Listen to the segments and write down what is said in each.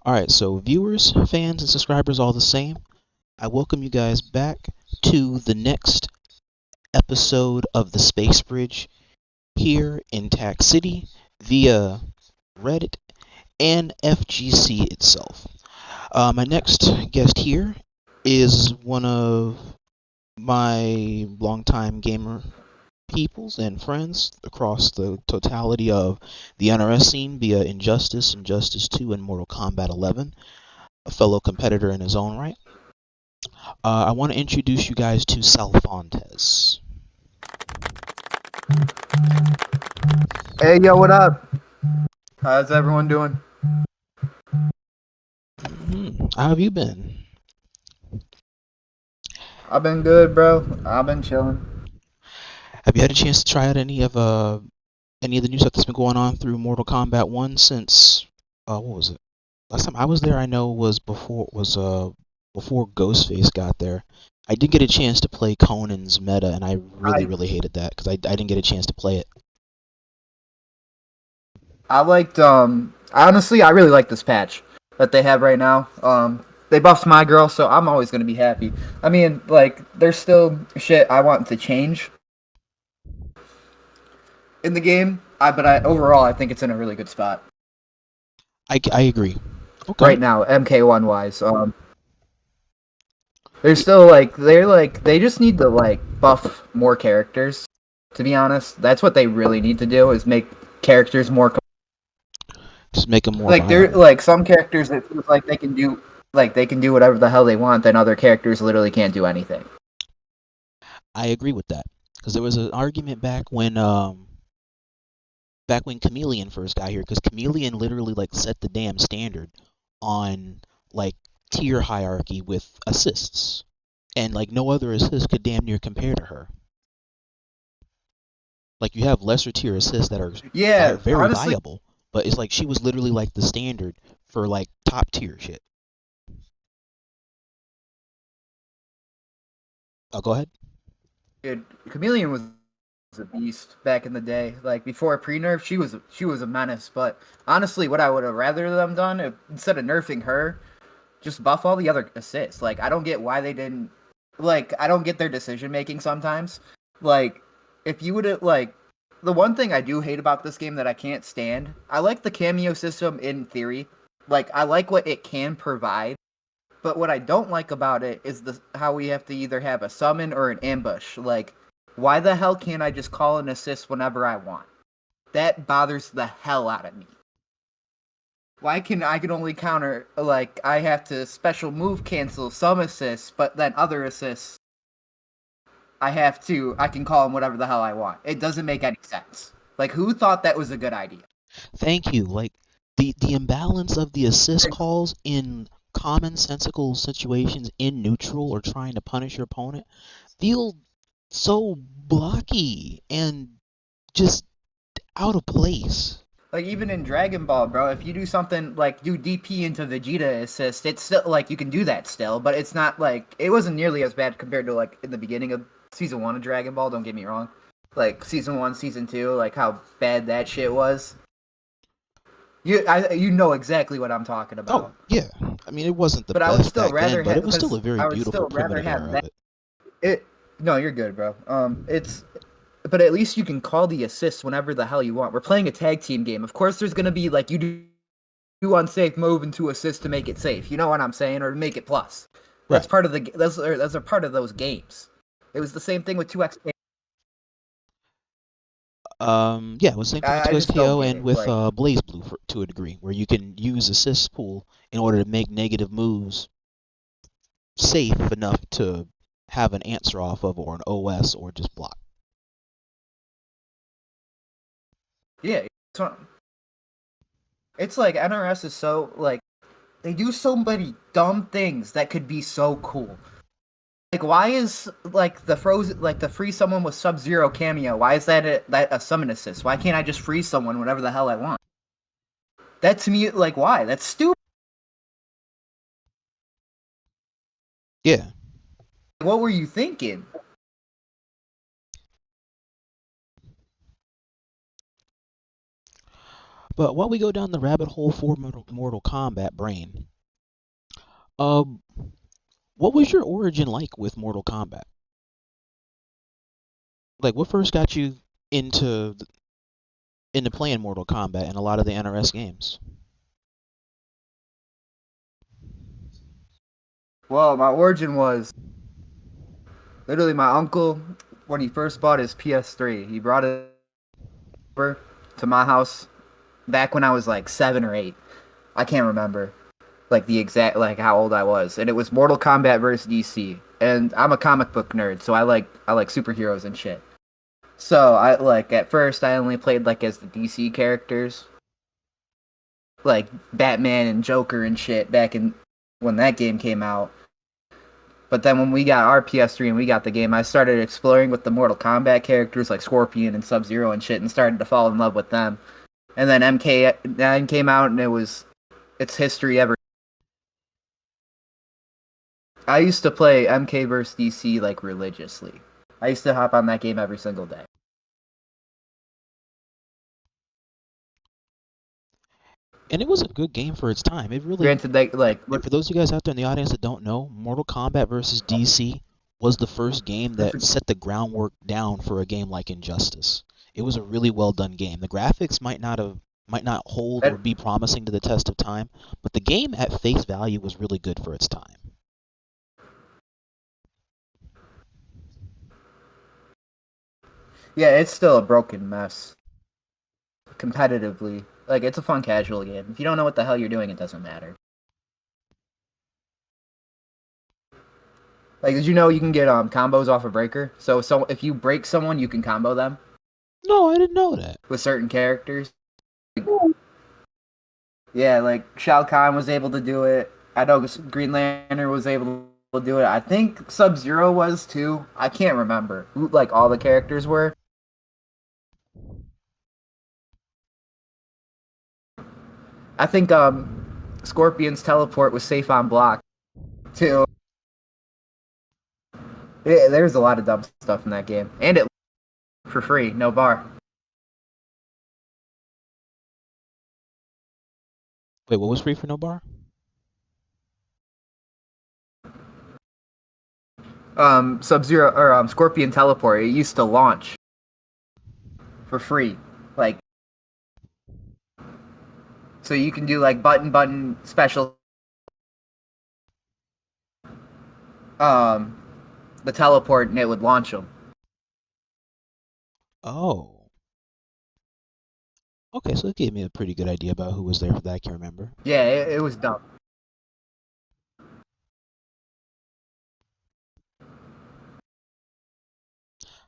Alright, so viewers, fans, and subscribers all the same, I welcome you guys back to the next episode of the Space Bridge here in Tac City via Reddit and FGC itself. My next guest here is one of my longtime gamer peoples and friends across the totality of the NRS scene via Injustice, Injustice 2, and Mortal Kombat 11, a fellow competitor in his own right. I want to introduce you guys to Salfontes. Hey, yo, what up? How's everyone doing? How have you been? I've been good, bro. I've been chilling. Have you had a chance to try out any of the new stuff that's been going on through Mortal Kombat 1 since what was it? Last time I was there, I know was before Ghostface got there. I did get a chance to play Conan's meta, and I really hated that because I didn't get a chance to play it. I liked, honestly, I really like this patch that they have right now. They buffed my girl, so I'm always going to be happy. I mean, like, there's still shit I want to change in the game, but overall, I think it's in a really good spot. I agree. Okay. Right now, MK1 wise. They're still, they just need to, buff more characters, to be honest. That's what they really need to do, is make characters more just make them more like violent. they're like some characters that feels like they can do whatever the hell they want, then other characters literally can't do anything. I agree with that because there was an argument back when Chameleon first got here, because Chameleon literally set the damn standard on tier hierarchy with assists, and no other assist could damn near compare to her. You have lesser tier assists that are very honestly viable, but it's she was literally the standard for top tier shit. Oh, go ahead. Dude, Chameleon was a beast back in the day. Before pre-nerf, she was a menace. But honestly, what I would have rather them done, instead of nerfing her, just buff all the other assists. I don't get why they didn't. I don't get their decision making sometimes. If you would have the one thing I do hate about this game that I can't stand, I like the cameo system in theory. I like what it can provide. But what I don't like about it is how we have to either have a summon or an ambush. Why the hell can't I just call an assist whenever I want? That bothers the hell out of me. Why can I only counter, I have to special move cancel some assists, but then other assists, I can call them whatever the hell I want. It doesn't make any sense. Who thought that was a good idea? Thank you. The imbalance of the assist calls in commonsensical situations in neutral or trying to punish your opponent feel so blocky and just out of place. Even in Dragon Ball, bro, if you do something do DP into Vegeta assist, it's still you can do that still, but it's not it wasn't nearly as bad compared to in the beginning of season 1 of Dragon Ball, don't get me wrong. Season 1, season 2, how bad that shit was. You know exactly what I'm talking about. Oh, yeah. I mean, it wasn't the but best I would still back rather then, but it was still a very beautiful primitive era of it. No, you're good, bro. But at least you can call the assists whenever the hell you want. We're playing a tag team game. Of course, there's gonna be you do unsafe move into assist to make it safe. You know what I'm saying, or to make it plus. That's right. Part of the that's a part of those games. It was the same thing with 2X. Yeah, it was the same thing with 2XKO and with Blaze Blue to a degree, where you can use assist pool in order to make negative moves safe enough to have an answer off of, or an OS, or just block. Yeah, it's NRS is so they do so many dumb things that could be so cool. Why is the frozen the freeze someone with Sub-Zero cameo? Why is that a summon assist? Why can't I just freeze someone whenever the hell I want? That to me why? That's stupid. Yeah. What were you thinking? But while we go down the rabbit hole for Mortal Kombat brain, what was your origin like with Mortal Kombat? Like, what first got you into playing Mortal Kombat and a lot of the NRS games? Well, my origin was literally my uncle, when he first bought his PS3, he brought it over to my house back when I was like 7 or 8. I can't remember like the exact like how old I was, and it was Mortal Kombat versus DC. And I'm a comic book nerd, so I like superheroes and shit. So I like at first I only played like as the DC characters, like Batman and Joker and shit back in when that game came out. But then when we got our PS3 and we got the game, I started exploring with the Mortal Kombat characters like Scorpion and Sub-Zero and shit, and started to fall in love with them. And then MK9 came out, and it's history ever. I used to play MK vs DC like religiously. I used to hop on that game every single day. And it was a good game for its time. It really. Granted, like And for those of you guys out there in the audience that don't know, Mortal Kombat vs. DC was the first game that set the groundwork down for a game like Injustice. It was a really well done game. The graphics might not hold or be promising to the test of time, but the game at face value was really good for its time. Yeah, it's still a broken mess. Competitively. Like, it's a fun casual game. If you don't know what the hell you're doing, it doesn't matter. Like, did you know you can get combos off a breaker? So if you break someone, you can combo them. No, I didn't know that. With certain characters. Yeah, like Shao Kahn was able to do it. I know Green Lantern was able to do it. I think Sub-Zero was too. I can't remember who like all the characters were. I think Scorpion's teleport was safe on block too. Yeah, there's a lot of dumb stuff in that game, and it for free, no bar. Wait, what was free for no bar? Sub-Zero or Scorpion teleport. It used to launch for free, like. So you can do like button special. The teleport and it would launch them. Oh. Okay, so it gave me a pretty good idea about who was there for that. I can remember. Yeah, it was dumb.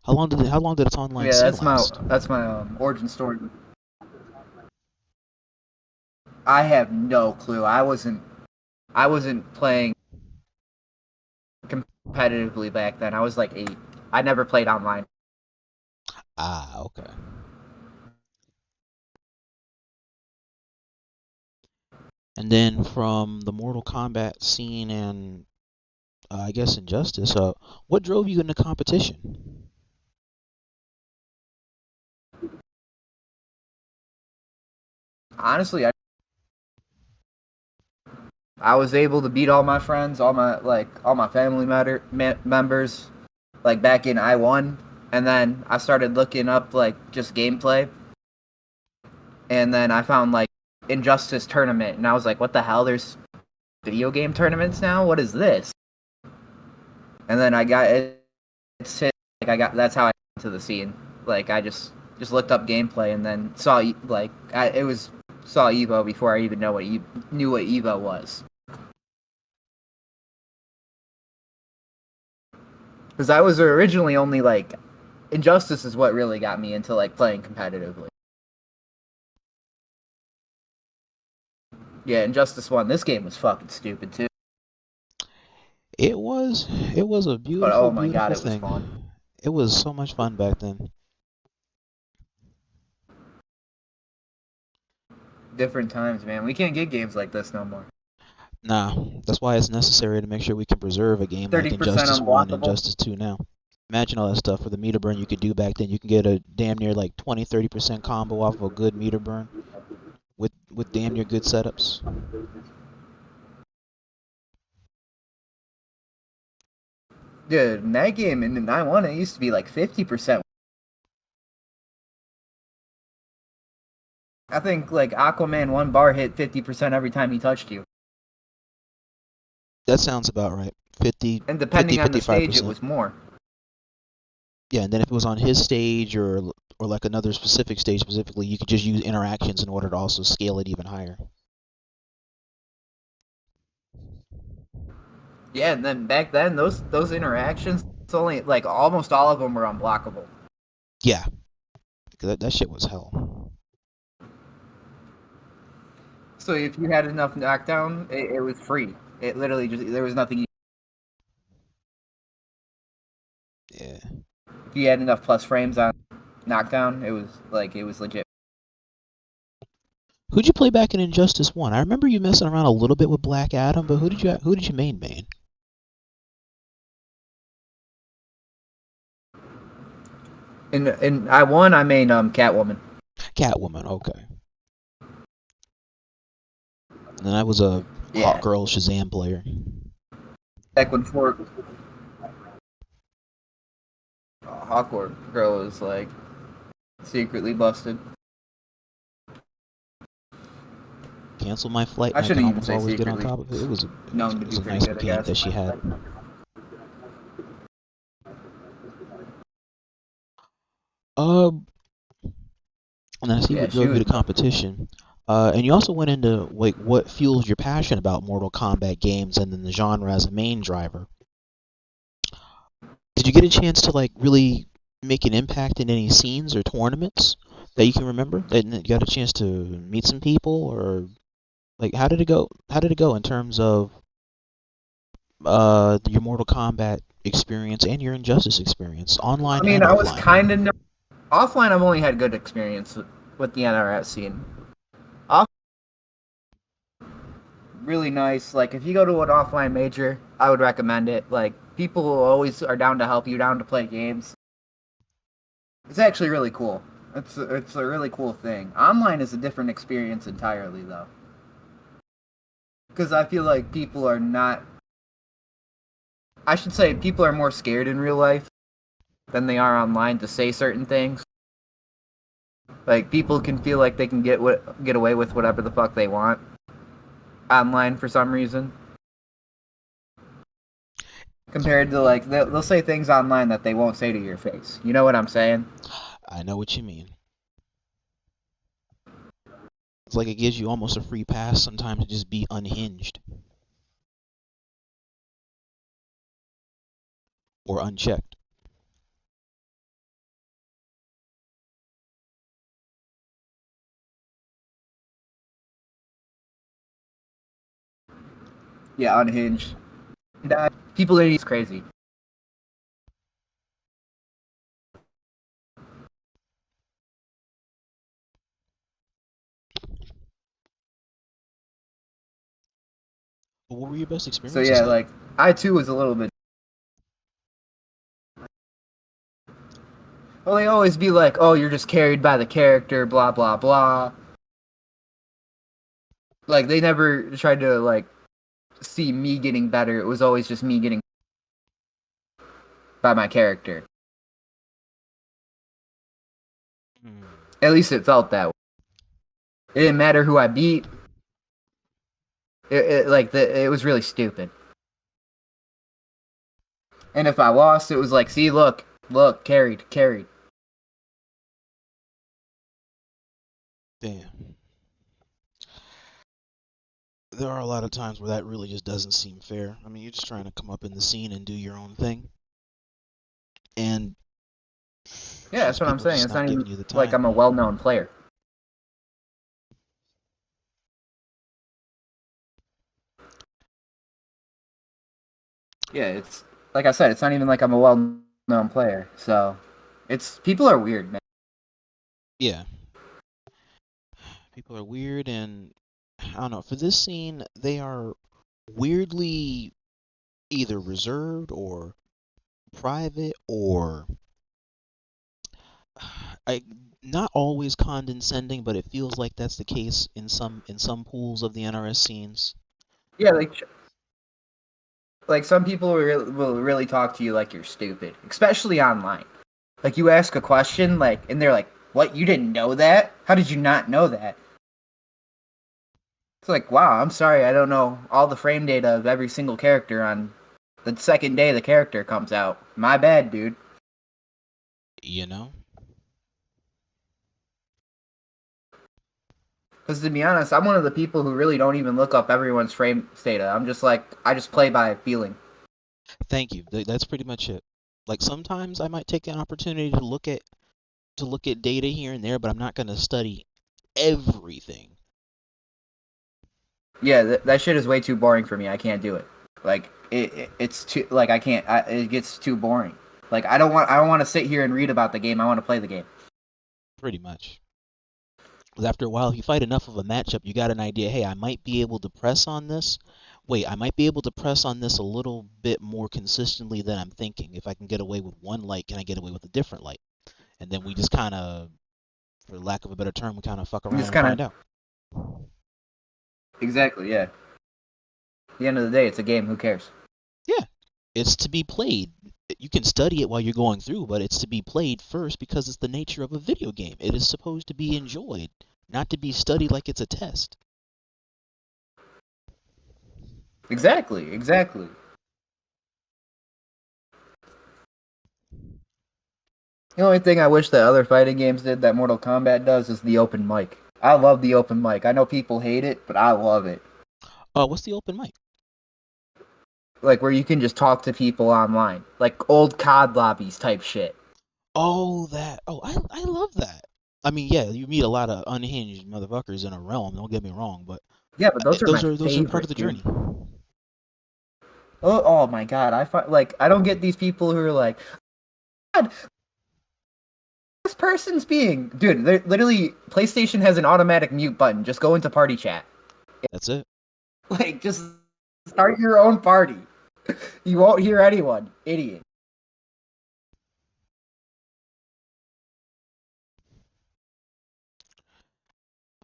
How long did its online yeah, scene last? that's my origin story. I have no clue. I wasn't playing competitively back then. I was like 8. I never played online. Ah, okay. And then from the Mortal Kombat scene and I guess Injustice, what drove you into competition? Honestly, I was able to beat all my friends, all my family members, like back in I1, and then I started looking up like just gameplay, and then I found like Injustice tournament, and I was like, what the hell? There's video game tournaments now? What is this? And then I got it. It's hit. Like that's how I got into the scene. Like I just looked up gameplay and then saw saw Evo before I even knew what Evo was. Because I was originally only like Injustice is what really got me into like playing competitively. Yeah, Injustice 1. This game was fucking stupid too. It was a beautiful, but oh my god, beautiful it thing. was fun. It was so much fun back then. Different times, man. We can't get games like this no more. Nah, that's why it's necessary to make sure we can preserve a game like 30% Injustice 1 and unblockable. Injustice 2 now. Imagine all that stuff for the meter burn you could do back then. You can get a damn near like 20-30% combo off of a good meter burn. with damn near good setups. Dude, in that game in the 9-1, it used to be like 50%. I think like Aquaman 1 bar hit 50% every time he touched you. That sounds about right. 50, And depending 50, on the stage, 55%. it was more. Yeah, and then if it was on his stage or like another specific stage specifically, you could just use interactions in order to also scale it even higher. Yeah, and then back then, those interactions, it's only like almost all of them were unblockable. Yeah, that shit was hell. So if you had enough knockdown, it was free. It literally just, there was nothing. Yeah. If you had enough plus frames on knockdown, it was legit. Who'd you play back in Injustice 1? I remember you messing around a little bit with Black Adam, but who did you main? And I won. I made Catwoman. Catwoman, okay. And then I was a Hot Girl Shazam player. Back when Hot Girl was like secretly busted. Cancel my flight. I And I can shouldn't even almost say always get on secretly. top of it. It was Known to be a pretty nice good, I paint guess. that she had. And I see what drove you to competition. And you also went into like what fuels your passion about Mortal Kombat games and then the genre as a main driver. Did you get a chance to like really make an impact in any scenes or tournaments that you can remember? That you got a chance to meet some people, or like how did it go? How did it go in terms of your Mortal Kombat experience and your Injustice experience, online and offline? I was kind of offline. I've only had good experience with the NRS scene. Really nice. Like if you go to an offline major, I would recommend it. Like people always are down to help you, down to play games. It's actually really cool. It's a really cool thing. Online is a different experience entirely, though, because I feel like people are not. I should say people are more scared in real life than they are online to say certain things. Like people can feel like they can get away with whatever the fuck they want online for some reason. Compared to like they'll say things online that they won't say to your face. You know what I'm saying? I know what you mean. It's like it gives you almost a free pass sometimes to just be unhinged or unchecked. Yeah, unhinged. People are crazy. But what were your best So experiences yeah, like? like I too was a little bit. Well, they always be like, "Oh, you're just carried by the character," blah blah blah. Like they never tried to like see me getting better. It was always just me getting by my character. At least it felt that way. It didn't matter who I beat. It was really stupid. And if I lost, it was like, see, look, carried. Damn. There are a lot of times where that really just doesn't seem fair. I mean, you're just trying to come up in the scene and do your own thing. And yeah, that's what I'm saying. It's not even like I'm a well-known player. Yeah, it's like I said, it's not even like I'm a well-known player. So, it's people are weird, man. Yeah. People are weird, and I don't know. For this scene, they are weirdly either reserved or private or not always condescending, but it feels like that's the case in some pools of the NRS scenes. Yeah, like some people will really talk to you like you're stupid, especially online. Like you ask a question, like, and they're like, "What? You didn't know that? How did you not know that?" It's like, wow, I'm sorry, I don't know all the frame data of every single character on the second day the character comes out. My bad, dude. You know? Because to be honest, I'm one of the people who really don't even look up everyone's frame data. I'm just like, I just play by feeling. Thank you. That's pretty much it. Like sometimes I might take an opportunity to look at data here and there, but I'm not going to study everything. Yeah, that shit is way too boring for me. I can't do it. Like it's too like I can't. It gets too boring. Like I don't want to sit here and read about the game. I want to play the game. Pretty much. Because after a while, if you fight enough of a matchup, you got an idea. Hey, I might be able to press on this. Wait, I might be able to press on this a little bit more consistently than I'm thinking. If I can get away with one light, can I get away with a different light? And then we just kind of, for lack of a better term, we kind of fuck around and find out. Exactly. Yeah. At the end of the day, it's a game. Who cares? Yeah, it's to be played. You can study it while you're going through, but it's to be played first because it's the nature of a video game. It is supposed to be enjoyed, not to be studied like it's a test. Exactly. Exactly. The only thing I wish that other fighting games did that Mortal Kombat does is the open mic. I love the open mic. I know people hate it, but I love it. What's the open mic? Like where you can just talk to people online, like old COD lobbies type shit. Oh, that. Oh, I love that. I mean, yeah, you meet a lot of unhinged motherfuckers in a realm. Don't get me wrong, but Yeah, but those are my those are part of favorite, the dude. journey. Oh my god, I don't get these people who are like, God, this person's being, dude. Literally, PlayStation has an automatic mute button. Just go into party chat. That's it. Like, just start your own party. You won't hear anyone, idiot.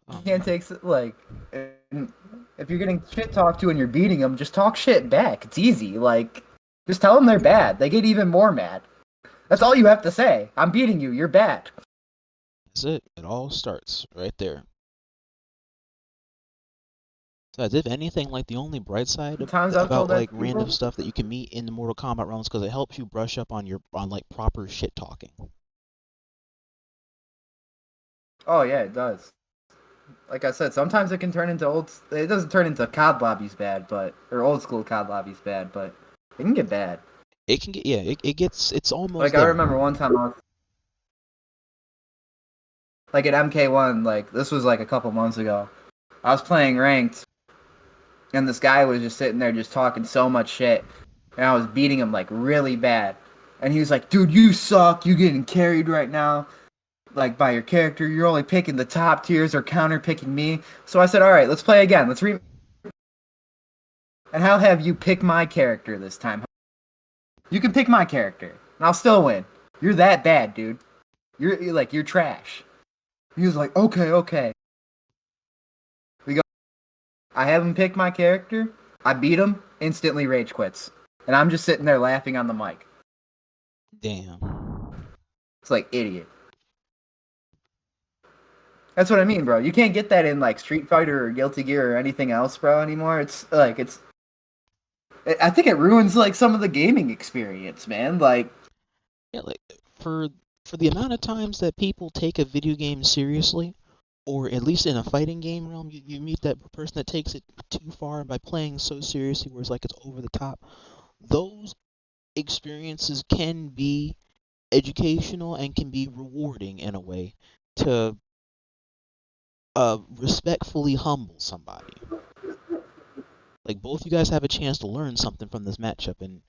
You Oh can't man. take like, if you're getting shit talked to and you're beating them, just talk shit back. It's easy. Like, just tell them they're bad. They get even more mad. That's all you have to say. I'm beating you. You're bad. That's it. It all starts right there. So as if anything, like the only bright side Sometimes I've about told that like to random people. stuff that you can meet in the Mortal Kombat realms because it helps you brush up on like proper shit talking. Oh yeah, it does. Like I said, sometimes it can turn into old. It doesn't turn into COD lobbies bad, or old school COD lobbies bad, but it can get bad. It can get it's almost Like I there. remember one time I was like at MK1. Like this was like a couple months ago. I was playing ranked, and this guy was just sitting there just talking so much shit, and I was beating him like really bad. And he was like, "Dude, you suck. You getting carried right now." Like by your character, you're only picking the top tiers or counter picking me. So I said, all right, let's play again. And I'll have you pick my character this time. You can pick my character, and I'll still win. You're that bad, dude. You're trash. He was like, okay, okay. We go. I have him pick my character. I beat him. Instantly rage quits, and I'm just sitting there laughing on the mic. Damn. It's like idiot. That's what I mean, bro. You can't get that in like Street Fighter or Guilty Gear or anything else, bro, anymore. It's like I think it ruins like some of the gaming experience, man. Like, Yeah, like for the amount of times that people take a video game seriously, or at least in a fighting game realm, you meet that person that takes it too far by playing so seriously where it's like it's over the top. Those experiences can be educational and can be rewarding in a way to respectfully humble somebody. Like both you guys have a chance to learn something from this matchup, and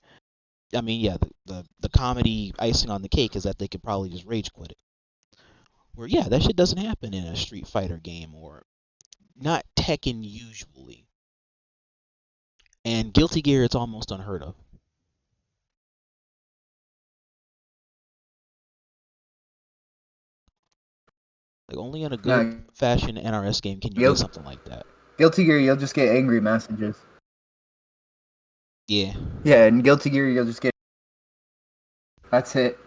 I mean, yeah, the comedy icing on the cake is that they could probably just rage quit it. Where yeah, that shit doesn't happen in a Street Fighter game or not Tekken usually. And Guilty Gear, it's almost unheard of. Like, only in a No, good fashion NRS game can you Guil- get something like that. Guilty Gear, you'll just get angry messages. Yeah. Yeah, in Guilty Gear, you'll just get. That's it.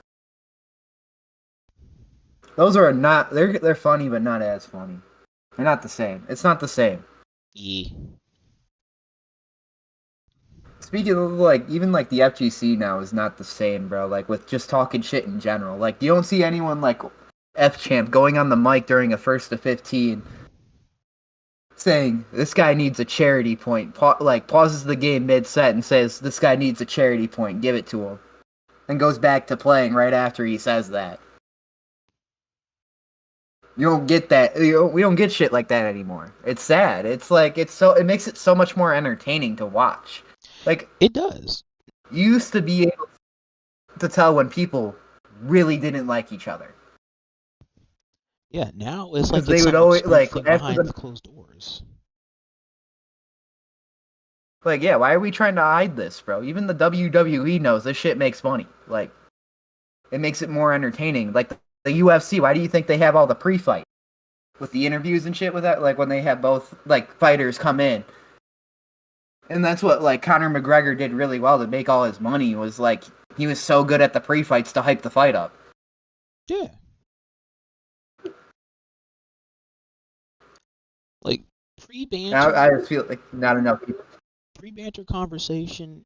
Those are not. They're funny, but not as funny. They're not the same. It's not the same. Yeah. Speaking of, like, even like the FGC now is not the same, bro. Like, with just talking shit in general. Like, you don't see anyone like F Champ going on the mic during a 1st to 15 saying this guy needs a charity point. Pauses the game mid set and says this guy needs a charity point. Give it to him, and goes back to playing right after he says that. You don't get that. We don't get shit like that anymore. It's sad. It's like it makes it so much more entertaining to watch. Like, It does. you used to be able to tell when people really didn't like each other. Yeah, now it's like Because they it's would some always, obscure like, thing after behind the, closed doors. like, yeah, why are we trying to hide this, bro? Even the WWE knows this shit makes money. Like, it makes it more entertaining. Like, the UFC, why do you think they have all the pre-fight? With the interviews and shit with that? Like, when they have both, like, fighters come in. And that's what, like, Conor McGregor did really well to make all his money, was, like, he was so good at the pre-fights to hype the fight up. Yeah. Like, pre-banter. I just feel like not enough people. Pre-banter conversation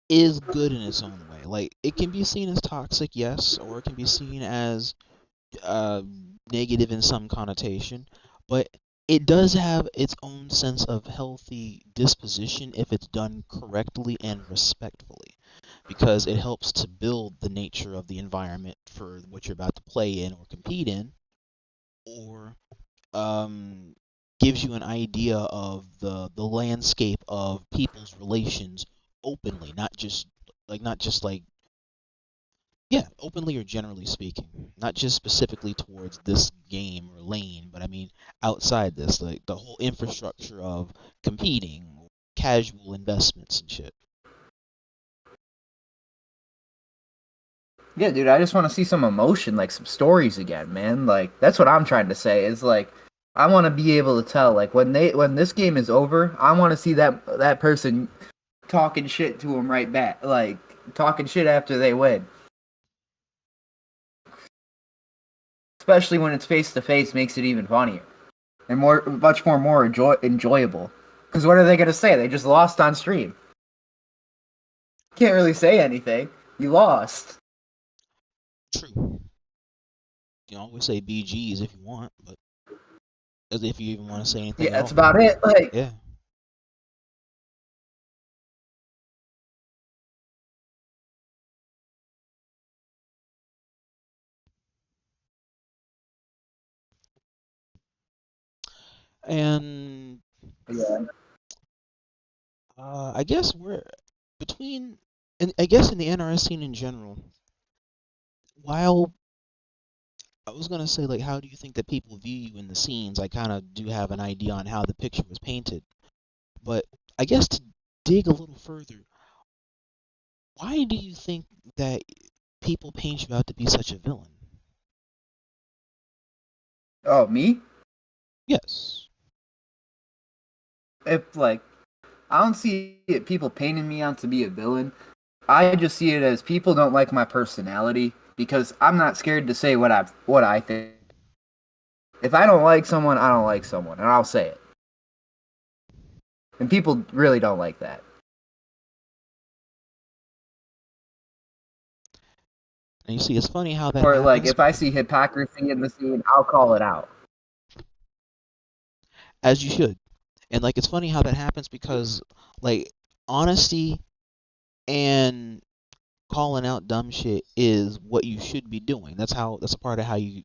is good in its own way. Like, it can be seen as toxic, yes, or it can be seen as negative in some connotation, but it does have its own sense of healthy disposition if it's done correctly and respectfully, because it helps to build the nature of the environment for what you're about to play in or compete in, or gives you an idea of the landscape of people's relations openly, not just like yeah, openly or generally speaking, not just specifically towards this game or lane, but I mean outside this, like the whole infrastructure of competing, casual investments and shit. Yeah, dude, I just want to see some emotion, like some stories again, man. Like, that's what I'm trying to say. Is like, I want to be able to tell, like, when this game is over, I want to see that person talking shit to him right back, like talking shit after they win. Especially when it's face to face, makes it even funnier and much more enjoyable. Because what are they gonna say? They just lost on stream. Can't really say anything. You lost. True. You can always say BGs if you want, but as if you even want to say anything Yeah, at that's all. about it. Like, Yeah. And yeah. I guess we're between, and I guess in the NRS scene in general, while I was gonna say, like, how do you think that people view you in the scenes? I kind of do have an idea on how the picture was painted, but I guess to dig a little further, why do you think that people paint you out to be such a villain? Oh, me? Yes. If like, I don't see it, people painting me out to be a villain. I just see it as people don't like my personality because I'm not scared to say what I think. If I don't like someone, I don't like someone, and I'll say it. And people really don't like that. And you see, it's funny how that Or like, happens, if I see hypocrisy in the scene, I'll call it out. as you should. And like, it's funny how that happens because, like, honesty and calling out dumb shit is what you should be doing. That's a part of how you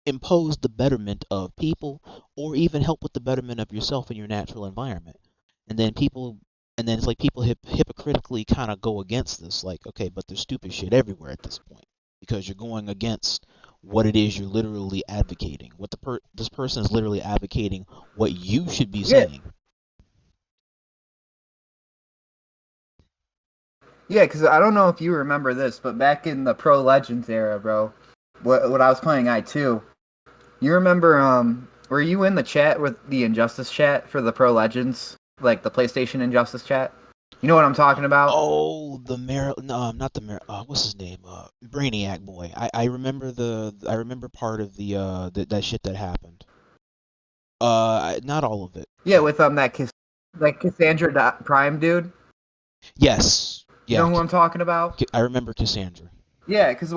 impose the betterment of people, or even help with the betterment of yourself in your natural environment. And then people, and then it's like people hypocritically kind of go against this, like, okay, but there's stupid shit everywhere at this point because you're going against what it is you're literally advocating. This person is literally advocating what you should be Yeah, saying. yeah. Because I don't know if you remember this, but back in the Pro Legends era, bro, when I was playing I2, You remember, were you in the chat with the Injustice chat for the Pro Legends, like the PlayStation Injustice chat? You know what I'm talking about? Oh, no, not the what's his name? Brainiac boy. I remember I remember part of that shit that happened. Not all of it. Yeah, with that Cassandra Prime dude. Yes. You Yeah. know who I'm talking about? I remember Cassandra. Yeah, because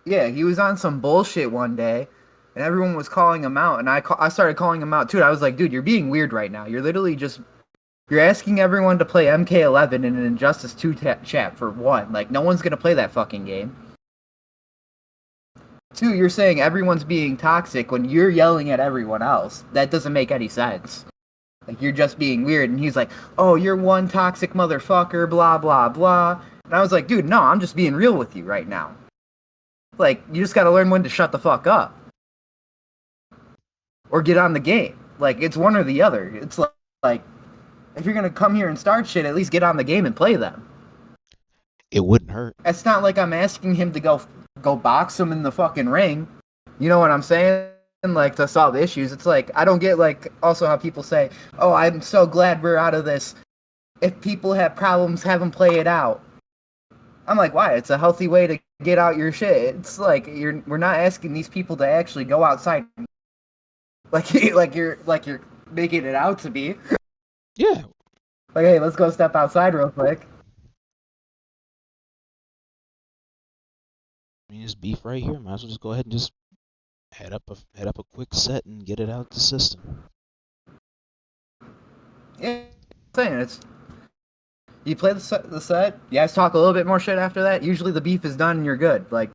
he was on some bullshit one day, and everyone was calling him out, and I started calling him out too. I was like, dude, you're being weird right now. You're asking everyone to play MK11 in an Injustice 2 chat for one. Like, no one's gonna play that fucking game. Two, you're saying everyone's being toxic when you're yelling at everyone else. That doesn't make any sense. Like, you're just being weird. And he's like, oh, you're one toxic motherfucker, blah, blah, blah. And I was like, dude, no, I'm just being real with you right now. Like, you just gotta learn when to shut the fuck up. Or get on the game. Like, it's one or the other. It's like if you're gonna come here and start shit, at least get on the game and play them. It wouldn't hurt. It's not like I'm asking him to go box him in the fucking ring. You know what I'm saying? Like, to solve issues. It's like, I don't get, like, also how people say, oh, I'm so glad we're out of this. If people have problems, have them play it out. I'm like, why? It's a healthy way to get out your shit. It's like, we're not asking these people to actually go outside like you're making it out to be. Yeah. Like, hey, let's go step outside real quick. I mean, it's beef right here. Might as well just go ahead and just head up a quick set and get it out of the system. Yeah, it's you play the set. You guys talk a little bit more shit after that. Usually the beef is done and you're good. Like,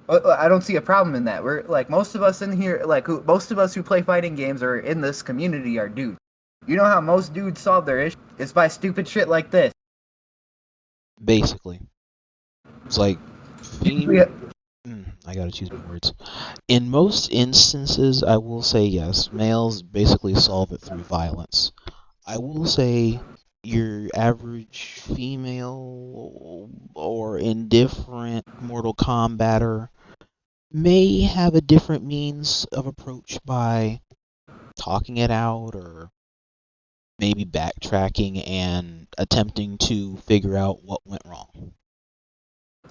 I don't see a problem in that. We're like, most of us in here, most of us who play fighting games or in this community are dudes. You know how most dudes solve their issues? It's by stupid shit like this. Basically, it's like I gotta choose my words. In most instances, I will say yes. Males basically solve it through violence. I will say your average female or indifferent Mortal Kombatter may have a different means of approach by talking it out or maybe backtracking and attempting to figure out what went wrong.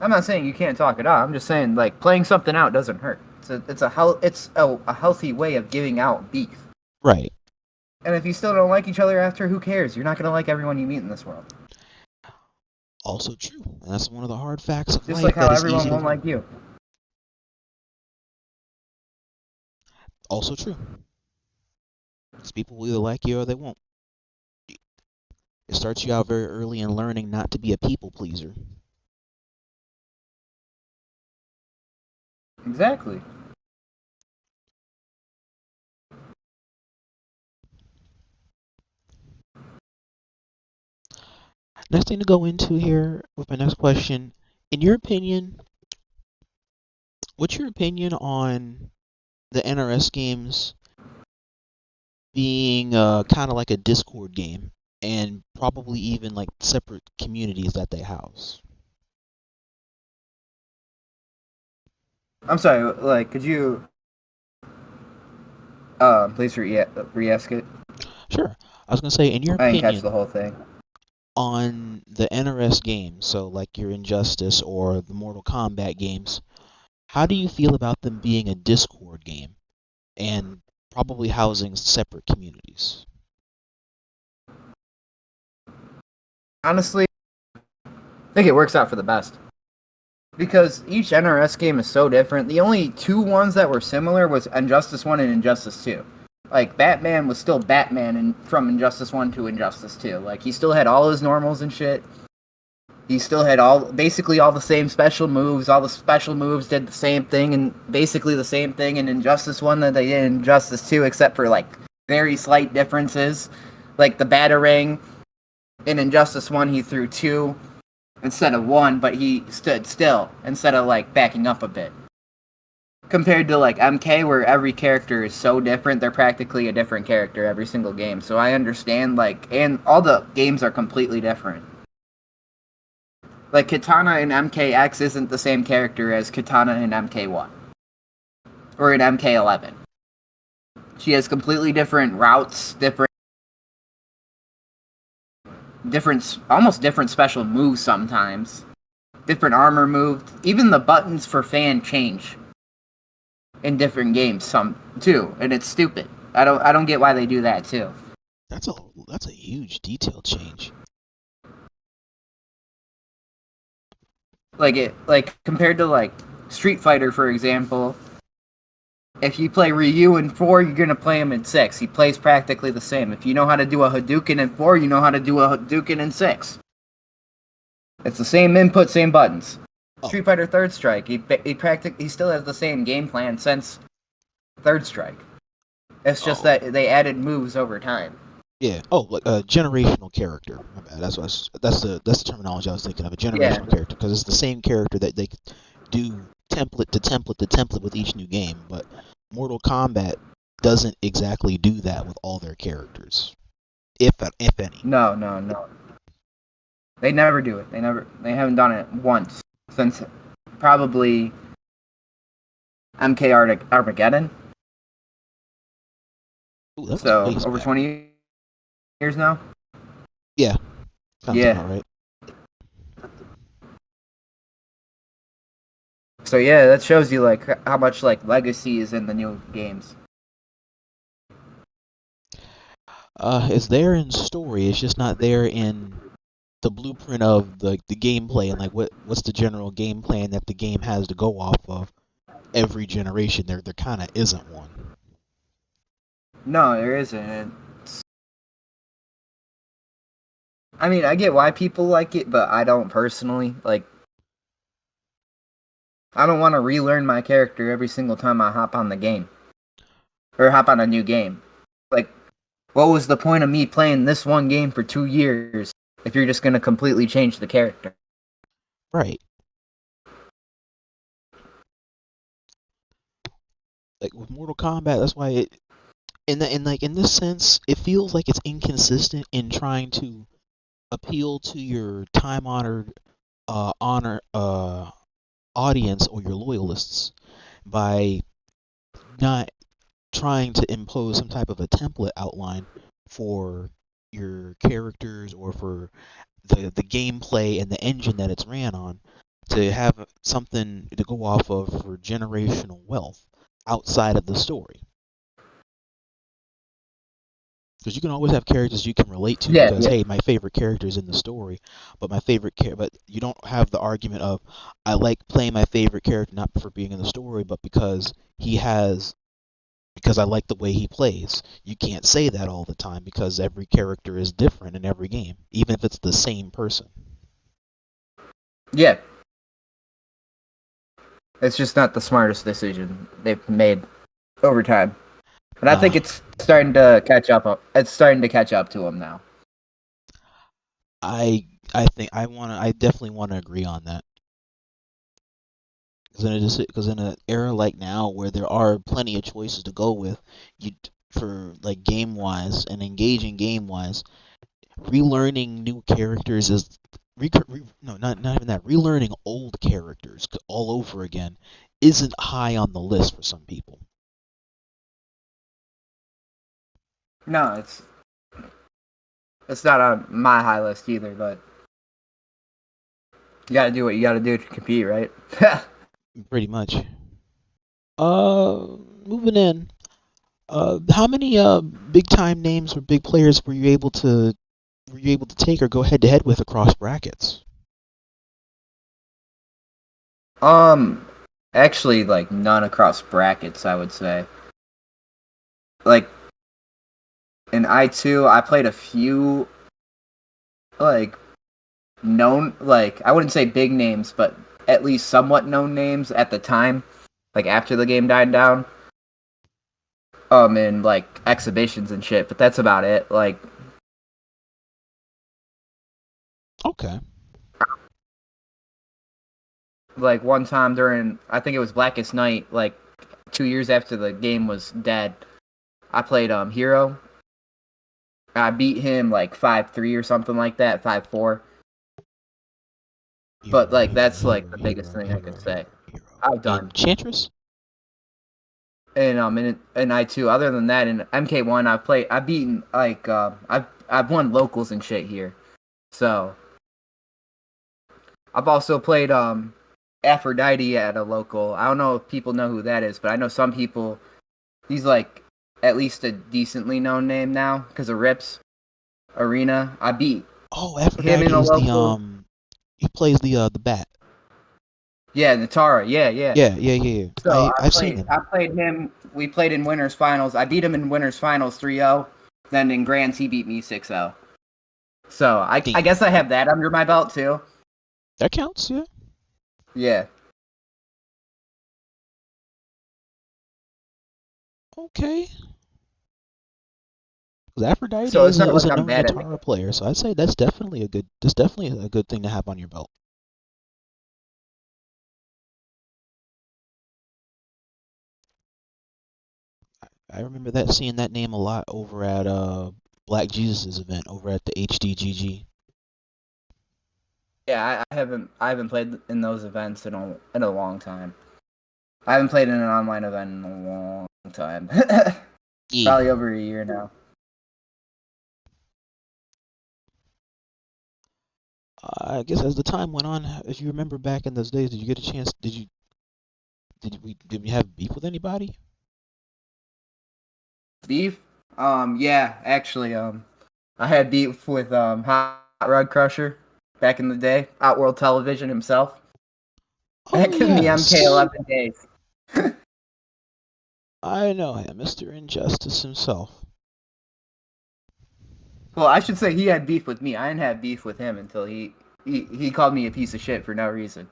I'm not saying you can't talk it out. I'm just saying, like, playing something out doesn't hurt. It's a healthy way of giving out beef. Right. And if you still don't like each other after, who cares? You're not gonna like everyone you meet in this world. Also true. And that's one of the hard facts of life. Just like how everyone won't like you. Also true. Because people will either like you or they won't. It starts you out very early in learning not to be a people pleaser. Exactly. Next thing to go into here with my next question. In your opinion, what's your opinion on the NRS games being kind of like a Discord game and probably even like separate communities that they house? I'm sorry, like, could you please re-ask it? Sure. I was going to say, in your I opinion, didn't catch the whole thing. On the NRS games, so like your Injustice or the Mortal Kombat games, how do you feel about them being a Discord game and probably housing separate communities? Honestly, I think it works out for the best. Because each NRS game is so different. The only two ones that were similar was Injustice 1 and Injustice 2. Like, Batman was still Batman from Injustice 1 to Injustice 2. Like, he still had all his normals and shit. He still had basically all the same special moves. All the special moves did the same thing, and basically the same thing in Injustice 1 that they did in Injustice 2, except for, like, very slight differences. Like, the Batarang in Injustice 1, he threw 2 instead of 1, but he stood still instead of, like, backing up a bit. Compared to, like, MK, where every character is so different, they're practically a different character every single game. So I understand, like, and all the games are completely different. Like, Kitana in MKX isn't the same character as Kitana in MK1. Or in MK11. She has completely different routes, almost different special moves sometimes. Different armor moves. Even the buttons for fan change in different games too, and it's stupid. I don't get why they do that too. That's a huge detail change. Like compared to like Street Fighter, for example, if you play Ryu in 4, you're gonna play him in 6. He plays practically the same. If you know how to do a Hadouken in 4, you know how to do a Hadouken in 6. It's the same input, same buttons. Street Fighter Third Strike, he still has the same game plan since Third Strike. It's just that they added moves over time. Yeah. Oh, like a generational character. My bad. That's the terminology I was thinking of. A generational character, because it's the same character that they do template to template to template with each new game. But Mortal Kombat doesn't exactly do that with all their characters, if any. No. They never do it. They haven't done it once since probably MK Armageddon. Ooh, so over 20 years now. Yeah. Sounds about right. So yeah, that shows you like how much like legacy is in the new games. It's there in story. It's just not there in the blueprint of the gameplay, and like what's the general game plan that the game has to go off of every generation. There kind of isn't one. No, there isn't. I mean, I get why people like it, but I don't personally. Like, I don't want to relearn my character every single time I hop on the game. Or hop on a new game. Like, what was the point of me playing this one game for 2 years if you're just going to completely change the character? Right. Like with Mortal Kombat, that's why it in this sense, it feels like it's inconsistent in trying to appeal to your time-honored audience or your loyalists by not trying to impose some type of a template outline for your characters or for the gameplay and the engine that it's ran on, to have something to go off of for generational wealth outside of the story. Because you can always have characters you can relate to, because hey, my favorite character is in the story, but but you don't have the argument of I like playing my favorite character not for being in the story, but because I like the way he plays. You can't say that all the time, because every character is different in every game, even if it's the same person. Yeah. It's just not the smartest decision they've made over time. And I think it's starting to catch up. It's starting to catch up to them now. I definitely want to agree on that. Because in an era like now where there are plenty of choices to go with, for like game wise and engaging game wise, relearning new characters is not even that. Relearning old characters all over again isn't high on the list for some people. No, it's not on my high list either, but you gotta do what you gotta do to compete, right? Pretty much. Moving in. How many big time names or big players were you able to take or go head to head with across brackets? Actually, like none across brackets, I would say. Like in I2, I played a few like known, like I wouldn't say big names, but at least somewhat known names at the time, like after the game died down. In like exhibitions and shit, but that's about it. Like, okay. Like one time during, I think it was Blackest Night, like 2 years after the game was dead, I played Hero. I beat him like 5-3 or something like that, 5-4. But like that's like the biggest thing I could say. I've done. Enchantress? And in I2. Other than that, in MK1, I've beaten like I've won locals and shit here. So I've also played Aphrodite at a local. I don't know if people know who that is, but I know some people. He's like at least a decently known name now because of Rips Arena. I beat Aphrodite him in a is local. he plays the bat. Yeah, Natara. Yeah. Yeah. So I've seen him. I played him. We played in winners finals. I beat him in winners finals 3-0. Then in grands he beat me 6-0. So I guess I have that under my belt too. That counts, yeah. Yeah. Okay. Aphrodite So it's is not like a I'm known bad at Natara player, so I'd say that's definitely a good thing to have on your belt. I remember seeing that name a lot over at Black Jesus' event over at the HDGG. Yeah, I haven't played in those events in a long time. I haven't played in an online event in a long time. Yeah. Probably over a year now. I guess as the time went on, if you remember back in those days, did you get a chance? Did you have beef with anybody? Beef? Yeah, actually, I had beef with Hot Rod Crusher back in the day, Outworld Television himself. Back in the MK11 days. I know him, Mr. Injustice himself. Well, I should say he had beef with me. I didn't have beef with him until he called me a piece of shit for no reason.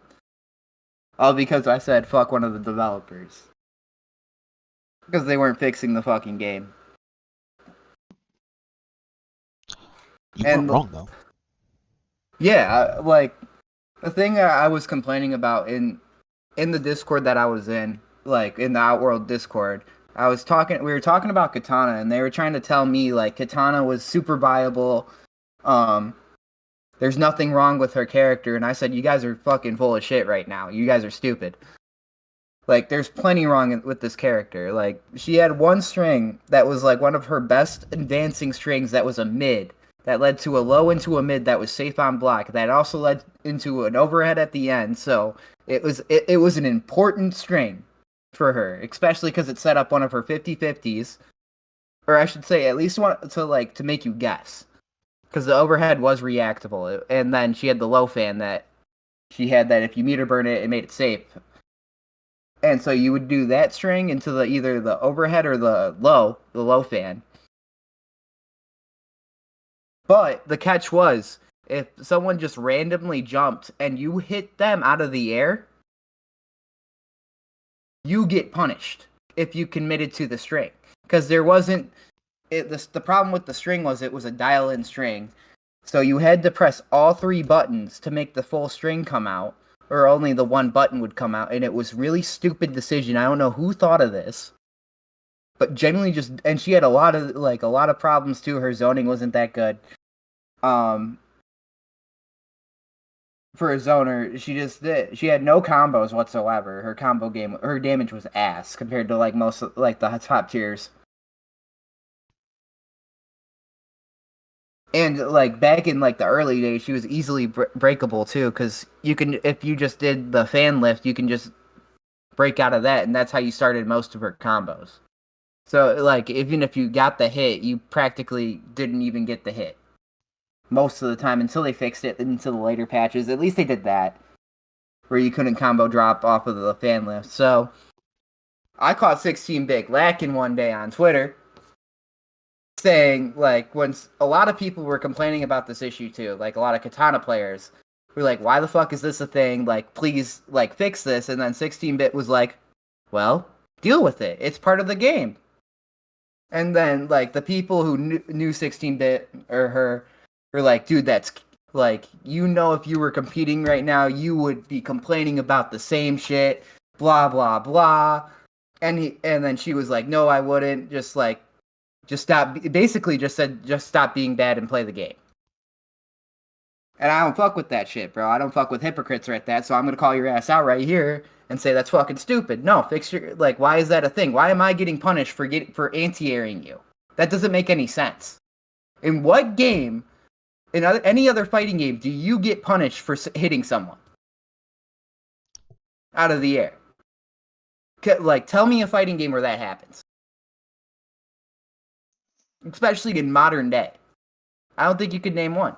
All because I said fuck one of the developers. Because they weren't fixing the fucking game. You weren't wrong, though. Yeah, like, the thing I was complaining about in the Discord that I was in, like, in the Outworld Discord, we were talking about Kitana, and they were trying to tell me, like, Kitana was super viable, there's nothing wrong with her character, and I said, you guys are fucking full of shit right now. You guys are stupid. Like, there's plenty wrong with this character. Like, she had one string that was, like, one of her best advancing strings that was a mid. That led to a low into a mid that was safe on block. That also led into an overhead at the end. So, it was an important string for her. Especially because it set up one of her 50-50s. Or I should say, at least one to make you guess. Because the overhead was reactable. And then she had the low fan that she had that if you meter burn it, it made it safe. And so you would do that string into either the overhead or the low fan. But the catch was, if someone just randomly jumped and you hit them out of the air, you get punished if you committed to the string. Because there wasn't... the problem with the string was it was a dial-in string. So you had to press all 3 buttons to make the full string come out. Or only the one button would come out, and it was really stupid decision. I don't know who thought of this, but generally and she had a lot of problems too. Her zoning wasn't that good. For a zoner, she had no combos whatsoever. Her damage was ass compared to like most like the top tiers. And like back in like the early days, she was easily breakable too, because if you just did the fan lift, you can just break out of that, and that's how you started most of her combos. So like even if you got the hit, you practically didn't even get the hit most of the time until they fixed it into the later patches. At least they did that, where you couldn't combo drop off of the fan lift. So I caught 16-bit lacking one day on Twitter, saying, like, when a lot of people were complaining about this issue too, like a lot of Kitana players were like, why the fuck is this a thing? Like, please, like, fix this. And then 16-bit was like, well, deal with it. It's part of the game. And then, like, the people who knew 16-bit or her were like, dude, that's, like, if you were competing right now, you would be complaining about the same shit, blah, blah, blah. And then she was like, no, I wouldn't. Just stop. Basically, just said, just stop being bad and play the game. And I don't fuck with that shit, bro. I don't fuck with hypocrites right that. So I'm gonna call your ass out right here and say that's fucking stupid. No, fix your like. Why is that a thing? Why am I getting punished for anti-airing you? That doesn't make any sense. In what game, any other fighting game, do you get punished for hitting someone out of the air? Like, tell me a fighting game where that happens, especially in modern day. I don't think you could name one.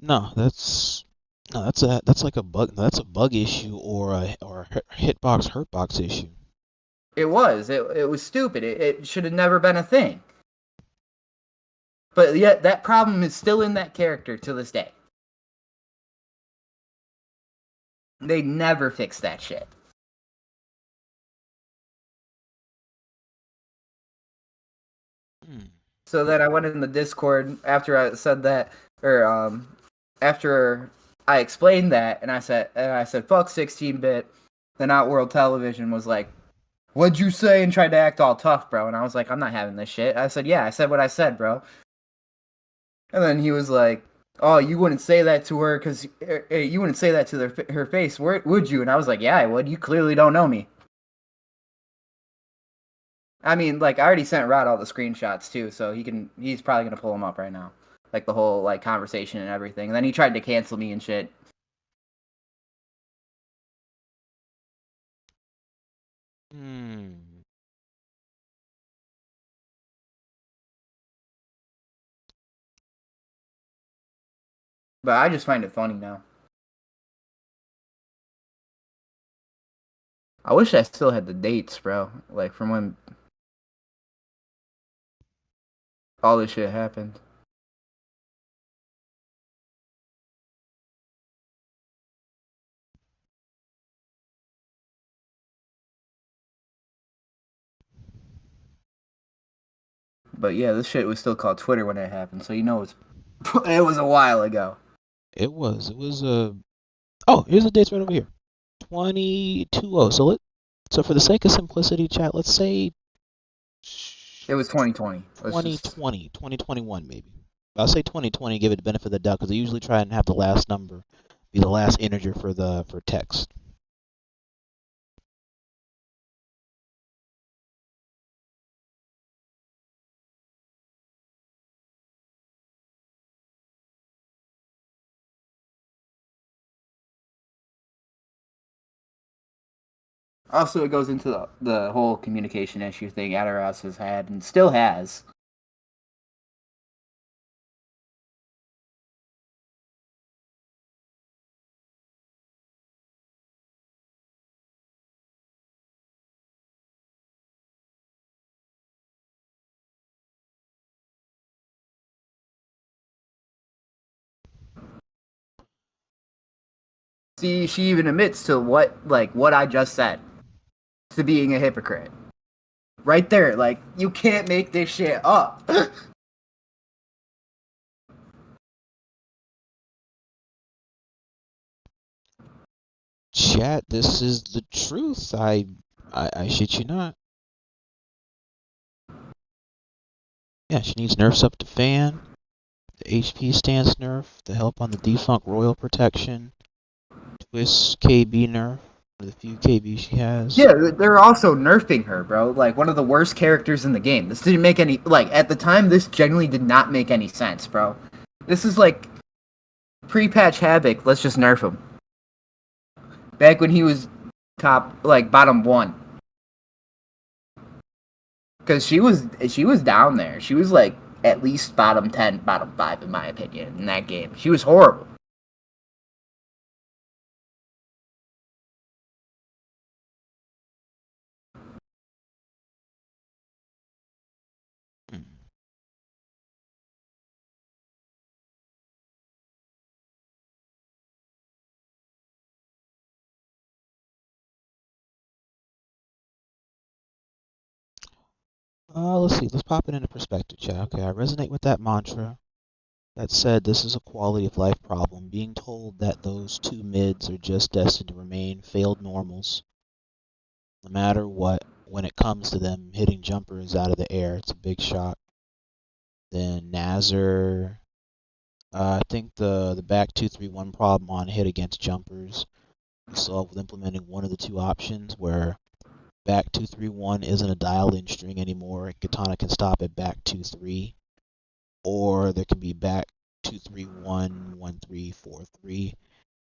No, that's like a bug. That's a bug issue or a hitbox hurtbox issue. It was. It was stupid. It should have never been a thing. But yet that problem is still in that character to this day. They never fix that shit. So then I went in the Discord after I said that, or after I explained that, and I said fuck 16-bit. Then Outworld Television was like, "What'd you say?" and tried to act all tough, bro. And I was like, "I'm not having this shit." I said, "Yeah, I said what I said, bro." And then he was like, "Oh, you wouldn't say that to her because you wouldn't say that to her face, would you?" And I was like, "Yeah, I would. You clearly don't know me." I mean, like, I already sent Rod all the screenshots too, so he's probably gonna pull them up right now, like the whole like conversation and everything. And then he tried to cancel me and shit. But I just find it funny now. I wish I still had the dates, bro. Like from when all this shit happened. But yeah, this shit was still called Twitter when it happened, so you know it was a while ago. It was oh, here's the dates right over here. 2020. So for the sake of simplicity, chat, let's say it was 2020. 2020, 2021 maybe. I'll say 2020, give it the benefit of the doubt, because they usually try and have the last number be the last integer for text. Also, it goes into the whole communication issue thing NRS has had and still has. See, she even admits to what I just said, to being a hypocrite. Right there, like, you can't make this shit up. Chat, this is the truth. I shit you not. Yeah, she needs nerfs up to fan, the HP stance nerf, the help on the defunct royal protection, twist KB nerf, for the few KB she has. Yeah, they're also nerfing her, bro. Like, one of the worst characters in the game. This didn't make any, like, at the time, this genuinely did not make any sense, bro. This is like pre-patch Havoc, let's just nerf him. Back when he was bottom 1. Because she was down there. She was like at least bottom 10, bottom 5 in my opinion in that game. She was horrible. Let's see. Let's pop it into perspective, chat. Okay, I resonate with that mantra. That said, this is a quality of life problem. Being told that those two mids are just destined to remain failed normals, no matter what, when it comes to them hitting jumpers out of the air, it's a big shock. Then Nazar, I think the back 2-3-1 problem on hit against jumpers we solved with implementing one of the two options where back 2-3-1 isn't a dialed-in string anymore. Kitana can stop at back 2-3, or there can be back 2-3-1, 1-3-4-3,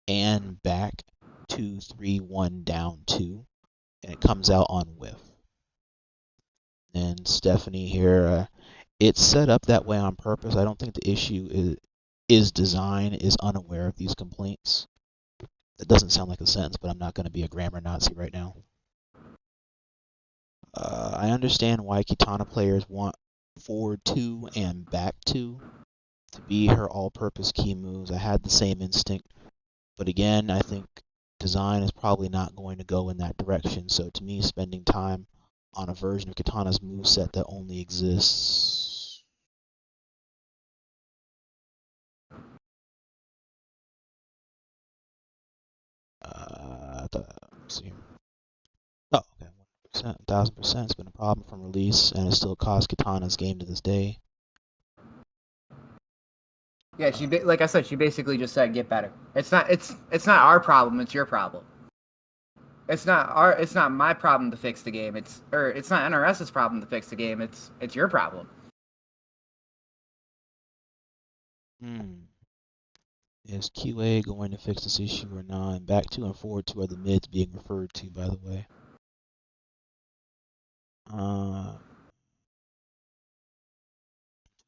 and back 2-3-1 down 2, and it comes out on whiff. And Stephanie here, it's set up that way on purpose. I don't think the issue is design is unaware of these complaints. That doesn't sound like a sentence, but I'm not going to be a grammar Nazi right now. I understand why Kitana players want forward 2 and back 2 to be her all-purpose key moves. I had the same instinct, but again, I think design is probably not going to go in that direction. So to me, spending time on a version of Kitana's moveset that only exists. Let's see. Oh, okay. 100%, 1000%. It's been a problem from release, and it still costs Kitana's game to this day. Yeah, like I said, she basically just said get better. It's not our problem. It's your problem. It's not my problem to fix the game. It's not NRS's problem to fix the game. It's your problem. Is QA going to fix this issue or not? And back 2 and forward 2 are the mids being referred to, by the way.